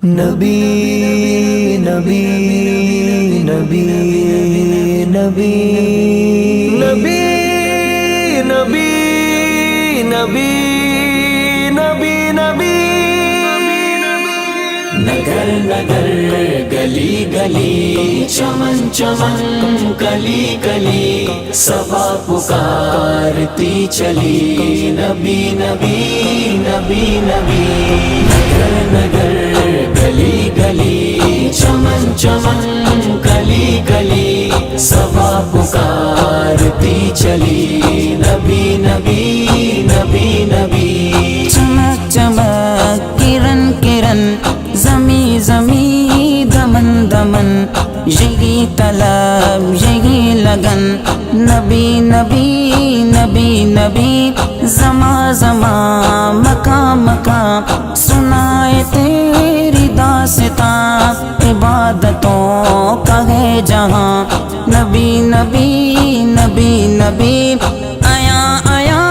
نبی نبی نبی نبی نبی نبی نبی نبی نبی نگر نگر گلی گلی چمن چمن کلی کلی صبا پکارتی چلی نبی نبی نبی نبی نگر نگر گلی گلی چمن چمن کلی کلی صبا پکارتی چلی نبی نبی نبی نبی چمک چمک کرن کرن زمی زمی دمن دمن یہی طلب یہی لگن نبی نبی نبی نبی زماں زماں مقام مقام سنائے تیری داستاں عبادتوں کا ہے جہاں نبی نبی نبی نبی آیا آیا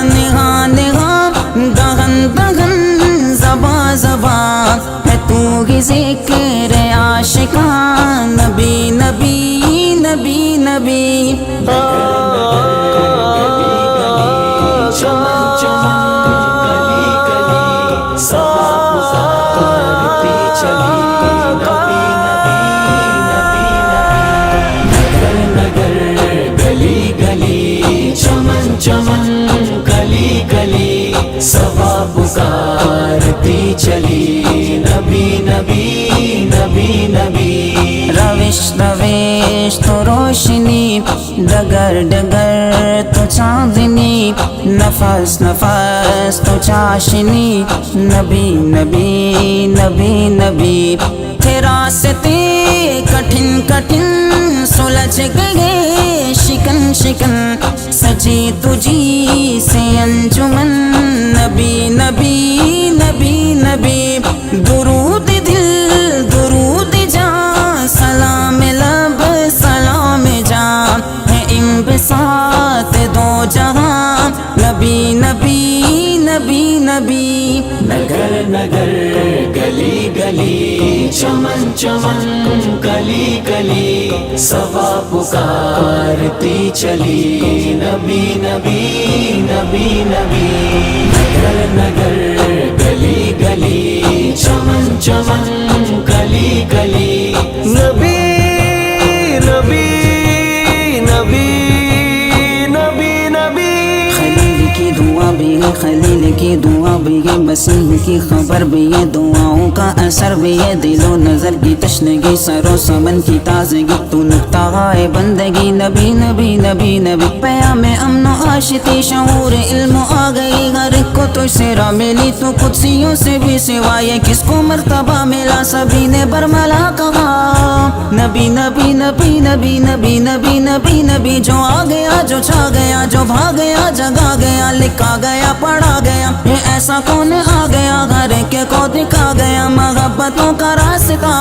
نہاں نہاں دہن دہن زباں زباں ہے تو ہی ذکر عاشقاں نبی نبی نبی نبی چمن چمن کلی کلی صبا پکارتی چلی نبی نبی نبی نگر نگر گلی گلی چمن چمن کلی کلی صبا پکارتی چلی نبی نبی نبی نبی روش روش تو روشنی ڈگر ڈگر تو چاندنی نفس نفس تو چاشنی نبی نبی نبی نبی تھے راستے کٹھن کٹھن سلجھ گئے شکن شکن سجی تجھی سے انجمن نبی نبی نبی نبی درود دل درود جان سلام لب سلام جان ہے انبساط دو جہاں نبی نبی نبی نبی نگر نگر گلی گلی چمن چمن کلی کلی صبا پکارتی چلی نبی نبی نبی نبی نگر نگر گلی گلی چمن چمن کلی کلی نبی نبی نبی نبی نبی خلیل کی دعا بھی ہے خلیل کی دعا بھی ہے مسیح کی خبر بھی ہے دعاؤں کا اثر بھی ہے دل و نظر کی تشنگی سر و سمن کی تازگی تو نقطہ ہے بندگی نبی نبی نبی نبی پیام امن و آشتی شعور علم آ گئی ہر ایک کو تو سے راہ ملی تو قدسیوں سے بھی سوائے کس کو مرتبہ ملا سبھی نے برملا کہا نبی نبی نبی نبی نبی نبی نبی نبی جو آ گیا جو چھا گیا جو بھاگ گیا جگا گیا لکھا گیا پڑھا گیا یہ ایسا کون آ گیا ہر ایک کو دکھا گیا محبتوں کا راستہ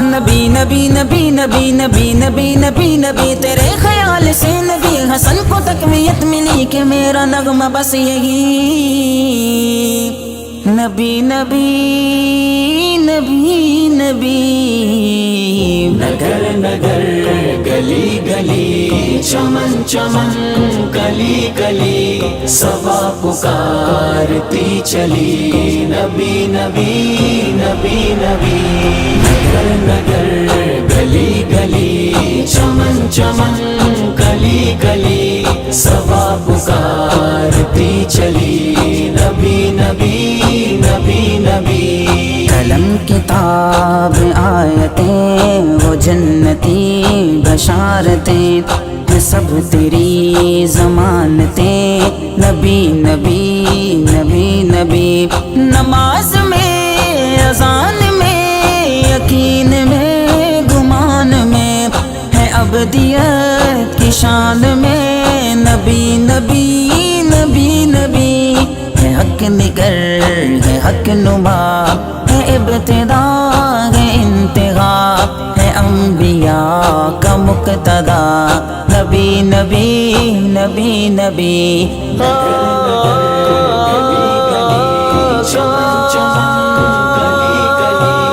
نبی نبی نبی نبی نبی نبی نبی نبی تیرے خیال سے نبی حسن کو تقویت ملی کہ میرا نغمہ بس یہی نبی نبی نبی نبی نگر نگر گلی گلی چمن چمن کلی کلی صبا پکارتی چلی نبی نبی نبی نبی نگر نگر گلی گلی چمن چمن کلی کلی صبا پکارتی چلی نبی نبی نبی نبی قلم کتاب آیتیں وہ جنتی بشارتیں ہیں سب تیری ضمانتیں نبی نبی نبی نبی نماز میں اذان میں یقین میں گمان میں ہے ابدیت کی شان میں نبی نبی نبی نبی ہے حق نگر ہے حق نما ہے ابتدا ہے انتہا ہے انبیاء کا مقتدا نبی نبی نبی نبی چمن چمن کلی کلی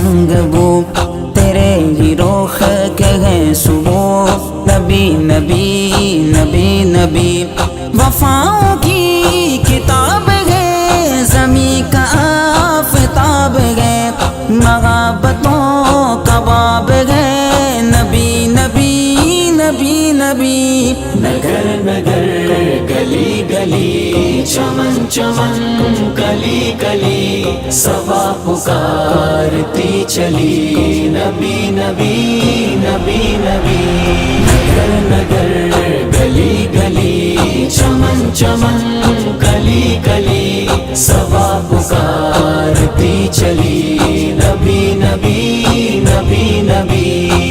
رنگ بو تیرے ہی رخ کے ہے صبح نبی نبی نبی نبی وفاؤں کی کتاب ہے زمین کا آفتاب ہے محبتوں کا باب ہے نبی نبی نبی نبی نگر نگر گلی گلی چمن چمن کلی کلی صبا پکارتی چلی نبی نبی نبی نبی نگر نگر گلی گلی چمن چمن کلی کلی صبا پکارتی چلی نبی نبی نبی نبی